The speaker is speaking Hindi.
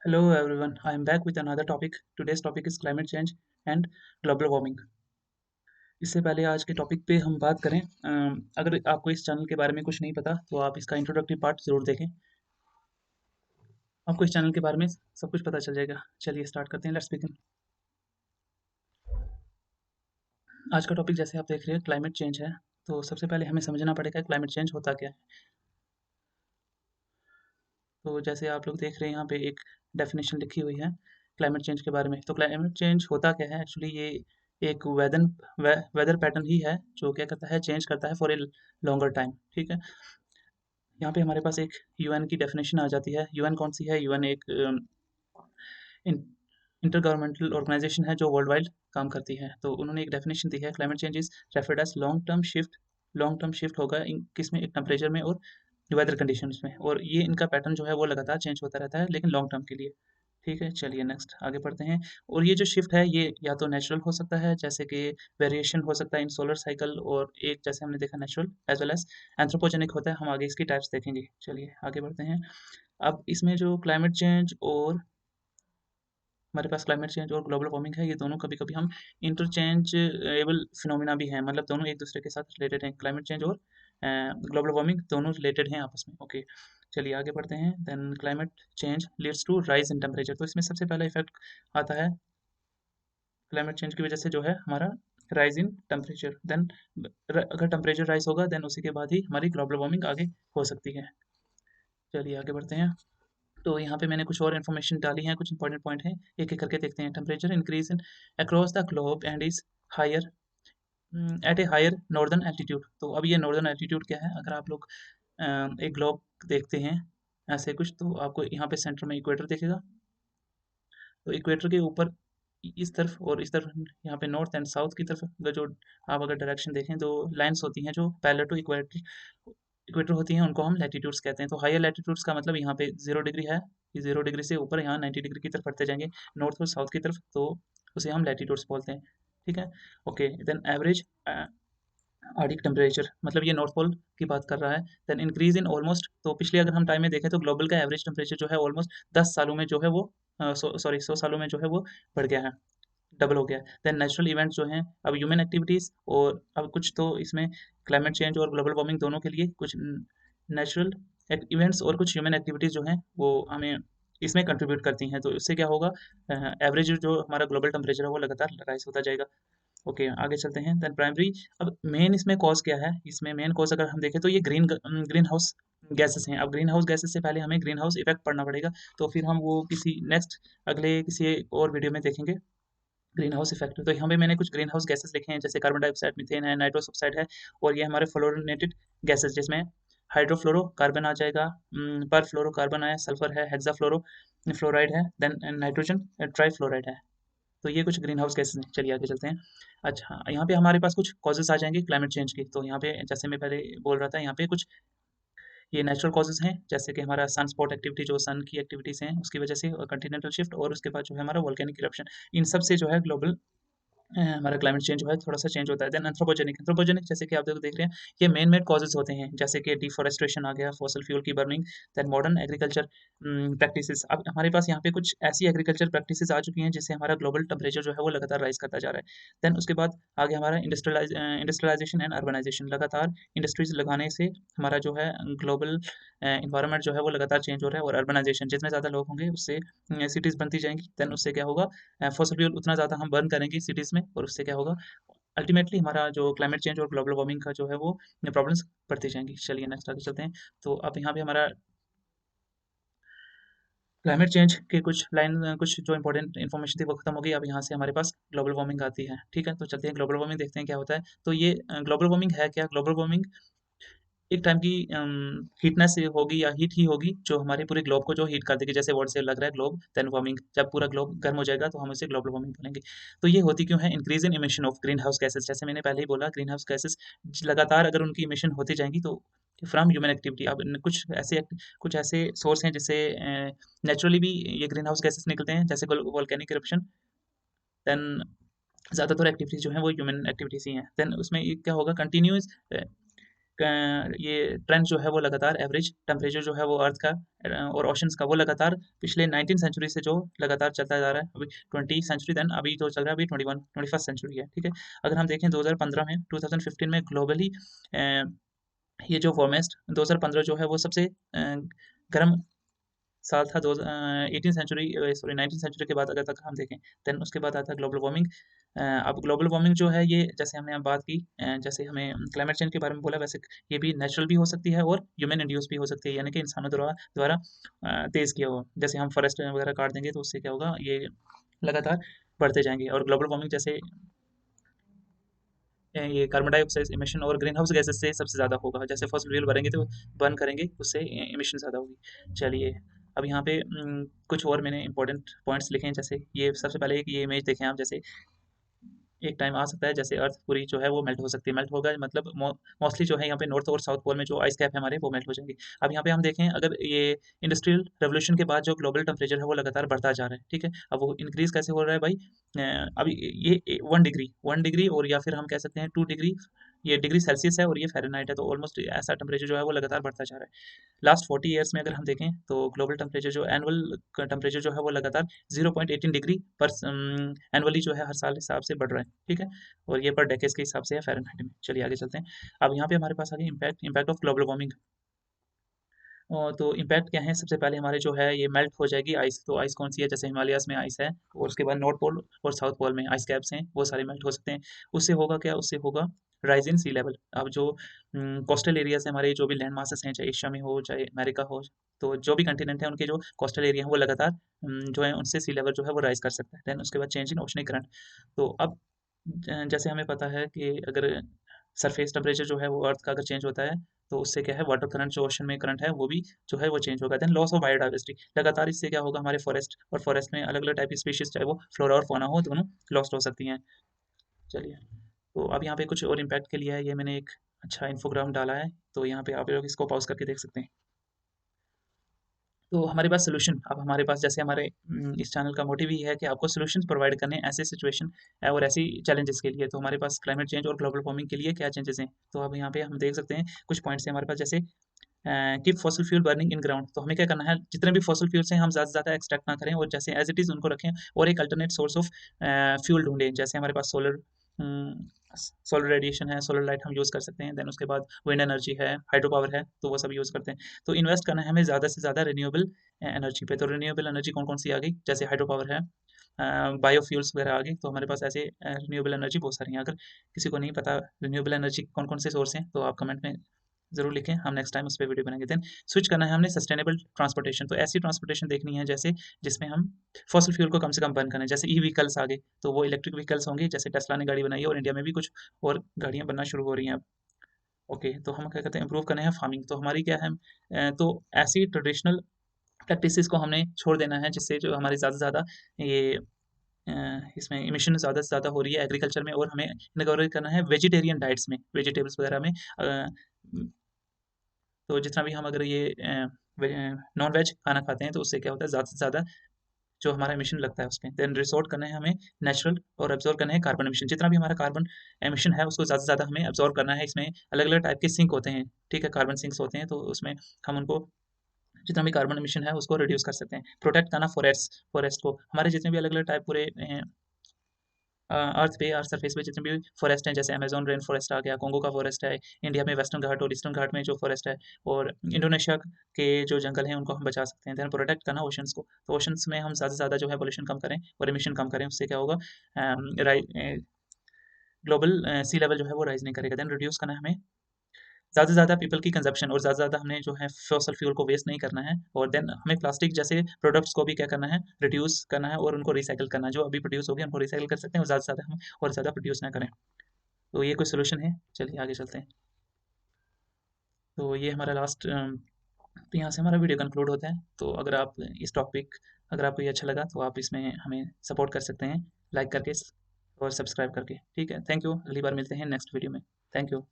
Hello everyone, I am back with another topic. Today's topic is climate change and global warming. इससे पहले आज के टॉपिक पे हम बात करें, अगर आपको इस चैनल के बारे में कुछ नहीं पता तो आप इसका इंट्रोडक्टरी पार्ट ज़रूर देखें। आपको इस चैनल के बारे में सब कुछ पता चल जाएगा। चलिए स्टार्ट करते हैं, लेट्स बिगिन। आज का टॉपिक जैसे आप देख रहे हैं क्लाइमेट चेंज है। तो सबसे पहले हमें समझना पड़ेगा क्लाइमेट चेंज होता क्या है। तो जैसे आप लोग देख रहे हैं यहाँ पे एक डेफिनेशन लिखी हुई है क्लाइमेट चेंज के बारे में। तो क्लाइमेट चेंज होता क्या है एक्चुअली, ये एक वेदर पैटर्न ही है जो क्या करता है, चेंज करता है फॉर ए लॉन्गर टाइम। ठीक है, यहाँ पे हमारे पास एक यूएन की डेफिनेशन आ जाती है। यूएन कौन सी है? यूएन एक इंटर गवर्नमेंटल ऑर्गेनाइजेशन है जो वर्ल्ड वाइड काम करती है। तो उन्होंने एक डेफिनेशन दी है, climate change is referred as long term shift होगा किसमें, एक टेम्परेचर में और वेदर कंडीशंस में। और ये इनका पैटर्न जो है वो लगातार चेंज होता रहता है, लेकिन लॉन्ग टर्म के लिए। ठीक है, चलिए नेक्स्ट आगे बढ़ते हैं। और ये जो शिफ्ट है ये या तो नेचुरल हो सकता है, जैसे कि वेरिएशन हो सकता है इन सोलर साइकिल, और एक जैसे हमने देखा natural as well as anthropogenic होता है। हम आगे इसकी टाइप्स देखेंगे। चलिए आगे बढ़ते हैं। अब इसमें जो क्लाइमेट चेंज और हमारे पास क्लाइमेट चेंज और ग्लोबल वार्मिंग है, ये दोनों कभी-कभी हम इंटरचेंजेबल फिनोमेना भी हैं, मतलब दोनों एक दूसरे के साथ रिलेटेड हैं। क्लाइमेट चेंज और ग्लोबल वार्मिंग दोनों रिलेटेड हैं आपस में। ओके, चलिए आगे बढ़ते हैं। Then climate change leads to rise in temperature. तो इसमें सबसे पहला इफेक्ट आता है क्लाइमेट चेंज की वजह से, जो है हमारा राइज इन टेम्परेचर। देन अगर टेम्परेचर राइज होगा देन उसी के बाद ही हमारी ग्लोबल वार्मिंग आगे हो सकती है। चलिए आगे बढ़ते हैं। तो यहाँ पे मैंने कुछ और इन्फॉर्मेशन डाली है, कुछ इंपॉर्टेंट पॉइंट हैं, एक एक करके देखते हैं। Temperature increase in across the globe and is higher at a higher northern altitude. तो अब ये नॉर्दर्न एल्टीट्यूड क्या है? अगर आप लोग एक ग्लोब देखते हैं ऐसे कुछ, तो आपको यहाँ पे सेंटर में इक्वेटर दिखेगा। तो इक्वेटर के ऊपर इस तरफ और इस तरफ, यहाँ पे नॉर्थ एंड साउथ की तरफ अगर जो आप अगर डायरेक्शन देखें तो लाइंस होती हैं जो पैरेलल टू इक्वेटर इक्वेटर होती हैं, उनको हम लैटिट्यूड्स कहते हैं। तो हायर लैटिट्यूड्स का मतलब यहाँ पे 0 डिग्री है, ये 0 डिग्री से ऊपर यहाँ 90 डिग्री की तरफ बढ़ते जाएंगे, नॉर्थ और साउथ की तरफ, तो उसे हम लैटिट्यूड्स बोलते हैं। ठीक है, okay. Then average Arctic temperature, मतलब ये नॉर्थ पोल की बात कर रहा है। देन इंक्रीज इन ऑलमोस्ट, तो पिछले अगर हम टाइम में देखें तो ग्लोबल का एवरेज टेम्परेचर जो है ऑलमोस्ट 10 सालों में जो है वो 100 सालों में जो है वो बढ़ गया है, डबल हो गया है। देन नेचुरल इवेंट्स जो हैं, अब ह्यूमन एक्टिविटीज़, और अब कुछ तो इसमें क्लाइमेट चेंज और ग्लोबल वार्मिंग दोनों के लिए कुछ नेचुरल इवेंट्स और कुछ ह्यूमन एक्टिविटीज़ जो हैं वो हमें इसमें कंट्रीब्यूट करती हैं। तो इससे क्या होगा, एवरेज जो हमारा ग्लोबल टेम्परेचर है वो लगातार राइज होता जाएगा। ओके, आगे चलते हैं। देन प्राइमरी, अब मेन इसमें कॉज क्या है? इसमें मेन कॉज अगर हम देखें तो ये ग्रीन हाउस गैसेस हैं। अब ग्रीन हाउस गैसेस से पहले हमें ग्रीन हाउस इफेक्ट पढ़ना पड़ेगा, तो फिर हम वो किसी नेक्स्ट अगले किसी और वीडियो में देखेंगे ग्रीन हाउस इफेक्ट। तो यहाँ पे मैंने कुछ ग्रीन हाउस गैसेस लिखे हैं, जैसे कार्बन डाइऑक्साइड, मीथेन है, नाइट्रस ऑक्साइड है, और ये हमारे फ्लोरिनेटेड गैसेस, जिसमें हाइड्रोफ्लोरो कार्बन आ जाएगा, पर फ्लोरो कार्बन है, सल्फर है, हेक्सा फ्लोरो फ्लोराइड है, देन नाइट्रोजन ट्राईफ्लोराइड है। तो ये कुछ ग्रीन हाउस गैसेस हैं। चलिए आगे चलते हैं। अच्छा, यहाँ पे हमारे पास कुछ कॉजेस आ जाएंगे क्लाइमेट चेंज की। तो यहाँ पे जैसे मैं पहले बोल रहा था, यहाँ पे कुछ ये नेचुरल कॉजेस हैं, जैसे कि हमारा सन स्पॉट एक्टिविटी, जो सन की एक्टिविटीज़ हैं उसकी वजह से, और कंटिनेंटल शिफ्ट, और उसके बाद जो है हमारा वोल्केनिक इरप्शन। इन सब से जो है ग्लोबल हमारा क्लाइमेट चेंज जो है थोड़ा-सा चेंज होता है। देन एंथ्रोपोजेनिक जैसे कि आप लोग देख रहे हैं, ये मेन मेड कॉजेज़ होते हैं, जैसे कि डिफॉरेस्टेशन आ गया, फॉसल फ्यूल की burning, then modern agriculture practices. अब हमारे पास यहाँ पे कुछ ऐसी एग्रीकल्चर प्रैक्टिसेस आ चुकी हैं जिससे हमारा ग्लोबल टेम्परेचर जो है वो लगातार राइज़ करता जा रहा है। देन उसके बाद आगे हमारा इंडस्ट्रियलाइज़ेशन एंड अर्बनाइज़ेशन, लगातार इंडस्ट्रीज़ लगाने से हमारा जो है ग्लोबल एनवायरनमेंट जो है वो लगातार चेंज हो रहा है। और अर्बनाइज़ेशन, जितने ज़्यादा लोग होंगे उससे सिटीज़ बनती जाएँगी, देन उससे क्या होगा, फॉसल फ्यूल उतना ज़्यादा हम बर्न करेंगे सिटीज़ में, और उससे क्या होगा, अल्टीमेटली हमारा जो क्लाइमेट चेंज और ग्लोबल वार्मिंग का जो है वो प्रॉब्लम्स बढ़ती जाएँगी। चलिए नेक्स्ट आगे चलते हैं। तो अब यहाँ पे हमारा क्लाइमेट चेंज के कुछ कुछ जो इंपॉर्टेंट इन्फॉर्मेशन थी वो खत्म हो गई। अब यहाँ से हमारे पास ग्लोबल वार्मिंग आती है। ठीक है, तो चलते हैं ग्लोबल वार्मिंग देखते हैं क्या होता है। तो ये ग्लोबल वार्मिंग है क्या? ग्लोबल वार्मिंग एक टाइम की हीटनेस होगी या हीट ही होगी जो हमारे पूरे ग्लोब को जो हीट कर देगी। जैसे वर्ड से लग रहा है ग्लोब, देन वार्मिंग, जब पूरा ग्लोब गर्म हो जाएगा तो हम इसे ग्लोबल वार्मिंग बोलेंगे। तो ये होती क्यों है? Increase in emission of green house gases. जैसे मैंने पहले ही बोला, ग्रीन हाउस गैसेस लगातार अगर उनकी इमिशन होती जाएंगी तो फ्रॉम ह्यूमन एक्टिविटी। अब कुछ ऐसे सोर्स हैं जिससे नेचुरली भी ये ग्रीन हाउस गैसेस निकलते हैं, जैसे वोल्केनिक इरप्शन। देन ज़्यादातर एक्टिविटीज़ जो हैं वो ह्यूमन एक्टिविटीज़ ही हैं। देन उसमें ये क्या होगा, कंटिन्यूस ये ट्रेंड जो है वो लगातार एवरेज टेम्परेचर जो है वो अर्थ का और ओशंस का वो लगातार पिछले 19 सेंचुरी से जो लगातार चलता जा रहा है, अभी 20 सेंचुरी, देन अभी जो चल रहा है अभी 21st सेंचुरी है, ठीक है। अगर हम देखें 2015 में 2015 में ग्लोबली ये जो वार्मेस्ट 2015 जो है वो सबसे गर्म साल था। 19 सेंचुरी के बाद अगर तक हम देखें, देन उसके बाद आता है ग्लोबल वार्मिंग। अब ग्लोबल वार्मिंग जो है ये जैसे हमने अब बात की, जैसे हमें क्लाइमेट चेंज के बारे में बोला, वैसे ये भी नेचुरल भी हो सकती है और ह्यूमन इंड्यूस भी हो सकती है, यानी कि इंसानों द्वारा द्वारा तेज़ किया हुआ। जैसे हम फॉरेस्ट वगैरह काट देंगे तो उससे क्या होगा, ये लगातार बढ़ते जाएंगे। और ग्लोबल वार्मिंग जैसे ये कार्बन डाइऑक्साइड इमिशन और ग्रीन हाउस गैसेस से सबसे ज़्यादा होगा। जैसे फॉसिल फ्यूल भरेंगे तो बर्न करेंगे, उससे इमिशन ज़्यादा होगी। चलिए, अब यहाँ पे कुछ और मैंने इंपॉर्टेंट पॉइंट्स लिखे हैं। जैसे ये सबसे पहले एक ये इमेज देखें आप, जैसे एक टाइम आ सकता है जैसे अर्थ पूरी जो है वो मेल्ट हो सकती है। मेल्ट होगा मतलब मोस्टली जो है यहाँ पे नॉर्थ और साउथ पोल में जो आइस कैप है हमारे, वो मेल्ट हो जाएंगे। अब यहाँ पे हम देखें, अगर ये इंडस्ट्रियल रेवोल्यूशन के बाद जो ग्लोबल टेम्परेचर है वो लगातार बढ़ता जा रहा है, ठीक है। अब वो इंक्रीज कैसे हो रहा है भाई, अभी ये 1 डिग्री और या फिर हम कह सकते हैं 2 डिग्री, ये डिग्री सेल्सियस है और ये फ़ारेनहाइट है, तो ऑलमोस्ट ऐसा टेम्परेचर जो है वो लगातार बढ़ता जा रहा है। लास्ट 40 ईयर्स में अगर हम देखें तो ग्लोबल टेम्परेचर जो एनुअल टेम्परेचर जो है वो लगातार 0.18 डिग्री पर एनुअली जो है हर साल हिसाब से बढ़ रहा है, ठीक है। और ये पर डेकेज के हिसाब से है फ़ारेनहाइट में। चलिए आगे चलते हैं। अब यहाँ पे हमारे पास आ गया इम्पैक्ट ऑफ ग्लोबल वार्मिंग। तो इम्पैक्ट क्या है, सबसे पहले हमारे जो है ये मेल्ट हो जाएगी आइस। तो आइस कौन सी है, जैसे हिमालयाज़ में आइस है और उसके बाद नॉर्थ पोल और साउथ पोल में आइस कैप्स हैं, वो सारे मेल्ट हो सकते हैं। उससे होगा क्या, उससे होगा राइज इन सी लेवल। अब जो कोस्टल एरियाज हैं हमारे, जो भी लैंड मासेस हैं, चाहे एशिया में हो चाहे अमेरिका हो, तो जो भी कंटिनेंट है उनके जो कोस्टल एरिया है वो लगातार जो है उनसे सी लेवल जो है वो राइज कर सकता है। देन उसके बाद चेंज इन ओशनिक करंट। तो अब जैसे हमें पता है कि अगर सरफेस टेम्परेचर जो है वो अर्थ का अगर चेंज होता है तो उससे क्या है, वाटर करंट जो ओशन में करंट है वो भी जो है वो चेंज होगा। देन लॉस ऑफ बायोडाइवर्सिटी, लगातार इससे क्या होगा, हमारे फॉरेस्ट और फॉरेस्ट में अलग अलग टाइप की स्पीशीज, चाहे वो फ्लोरा और फौना हो, दोनों लॉस्ट हो सकती हैं। चलिए, तो अब यहाँ पे कुछ और इम्पैक्ट के लिए है, ये मैंने एक अच्छा इन्फोग्राम डाला है, तो यहाँ पे आप लोग इसको पॉज करके देख सकते हैं। तो हमारे पास सोल्यूशन, अब हमारे पास जैसे हमारे इस चैनल का मोटिव ही है कि आपको सॉल्यूशंस प्रोवाइड करने हैं ऐसे सिचुएशन और ऐसी चैलेंजेस के लिए। तो हमारे पास क्लाइमेट चेंज और ग्लोबल वार्मिंग के लिए क्या चेंजेस हैं, तो अब यहाँ पे हम देख सकते हैं कुछ पॉइंट्स हैं हमारे पास। जैसे keep fossil fuel burning in ground, तो हमें क्या करना है, जितने भी फॉसिल फ्यूल्स हैं हम ज़्यादा से ज़्यादा एक्सट्रैक्ट ना करें और जैसे एज इट इज़ उनको रखें, और एक अल्टरनेट सोर्स ऑफ फ्यूल ढूंढें। जैसे हमारे पास सोलर रेडिएशन है, सोलर लाइट हम यूज़ कर सकते हैं। देन उसके बाद विंड एनर्जी है, हाइड्रो पावर है, तो वो सब यूज़ करते हैं। तो इन्वेस्ट करना है हमें ज़्यादा से ज़्यादा रिन्यूएबल एनर्जी पे। तो रिन्यूएबल एनर्जी कौन कौन सी आ गई, जैसे हाइड्रो पावर है, बायोफ्यूल्स वगैरह आ गई। तो हमारे पास ऐसे रिन्यूएबल एनर्जी बहुत सारी हैं। अगर किसी को नहीं पता रिन्यूएबल एनर्जी कौन कौन से सोर्स हैं, तो आप कमेंट में ज़रूर लिखें, हम नेक्स्ट टाइम उस पे वीडियो बनाएंगे। देन स्विच करना है हमने सस्टेनेबल ट्रांसपोर्टेशन, तो ऐसी ट्रांसपोर्टेशन देखनी है जैसे जिसमें हम फॉसिल फ्यूल को कम से कम बर्न करें। जैसे ई व्हीकल्स आ गए, तो वो इलेक्ट्रिक व्हीकल्स होंगे, जैसे टेस्ला ने गाड़ी बनाई है और इंडिया में भी कुछ और गाड़ियाँ बनना शुरू हो रही हैं अब। ओके, तो हम क्या कहते हैं, इम्प्रूव करना है फार्मिंग। तो हमारी क्या है, तो ऐसी ट्रेडिशनल प्रैक्टिसेस को हमने छोड़ देना है जिससे जो हमारी ज़्यादा से ज़्यादा ये इसमें इमिशन ज़्यादा से ज़्यादा हो रही है एग्रीकल्चर में, और हमें इनकरेज करना है वेजिटेरियन डाइट्स में, वेजिटेबल्स वगैरह में। तो जितना भी हम अगर ये नॉन वेज खाना खाते हैं तो उससे क्या होता है, ज़्यादा से ज़्यादा जो हमारा एमिशन लगता है उसमें। देन रिसोर्ट करना है हमें नेचुरल, और एब्जॉर्ब करना है कार्बन एमिशन। जितना भी हमारा कार्बन एमिशन है उसको ज़्यादा से ज़्यादा हमें एब्जॉर्ब करना है। इसमें अलग अलग टाइप के सिंक होते हैं, ठीक है, कार्बन सिंक्स होते हैं, तो उसमें हम उनको जितना भी कार्बन एमिशन है उसको रिड्यूस कर सकते हैं। प्रोटेक्ट करना फॉरेस्ट फॉरेस्ट को, हमारे जितने भी अलग अलग टाइप पूरे अर्थ पे, अर्थ सरफेस पे जितने भी फॉरेस्ट हैं, जैसे अमेज़न रेन फॉरेस्ट आ गया, कोंगो का फॉरेस्ट है, इंडिया में वेस्टर्न घाट और ईस्टर्न घाट में जो फॉरेस्ट है, और इंडोनेशिया के जो जंगल हैं उनको हम बचा सकते हैं। देन प्रोटेक्ट करना ओशंस को, तो ओशंस में हम ज़्यादा से ज़्यादा जो है पोल्यूशन कम करें और एमिशन कम करें, उससे क्या होगा, ग्लोबल सी लेवल जो है वो राइज नहीं करेगा। देन रिड्यूस करना है हमें ज़्यादा से ज़्यादा पीपल की कंजप्शन, और ज़्यादा से ज़्यादा हमने जो है फॉसल फ्यूल को वेस्ट नहीं करना है। और देन हमें प्लास्टिक जैसे प्रोडक्ट्स को भी क्या करना है, रिड्यूस करना है और उनको रिसाइकिल करना है। जो अभी प्रोड्यूस हो गए उनको रिसाइकिल कर सकते हैं और ज़्यादा से ज़्यादा हम और ज़्यादा प्रोड्यूस ना करें। तो ये कोई सोल्यूशन है। चलिए आगे चलते हैं। तो ये हमारा लास्ट, तो यहाँ से हमारा वीडियो कंक्लूड होता है। तो अगर आप इस टॉपिक, अगर आपको ये अच्छा लगा तो आप इसमें हमें सपोर्ट कर सकते हैं लाइक करके और सब्सक्राइब करके, ठीक है। थैंक यू, अगली बार मिलते हैं नेक्स्ट वीडियो में। Thank you.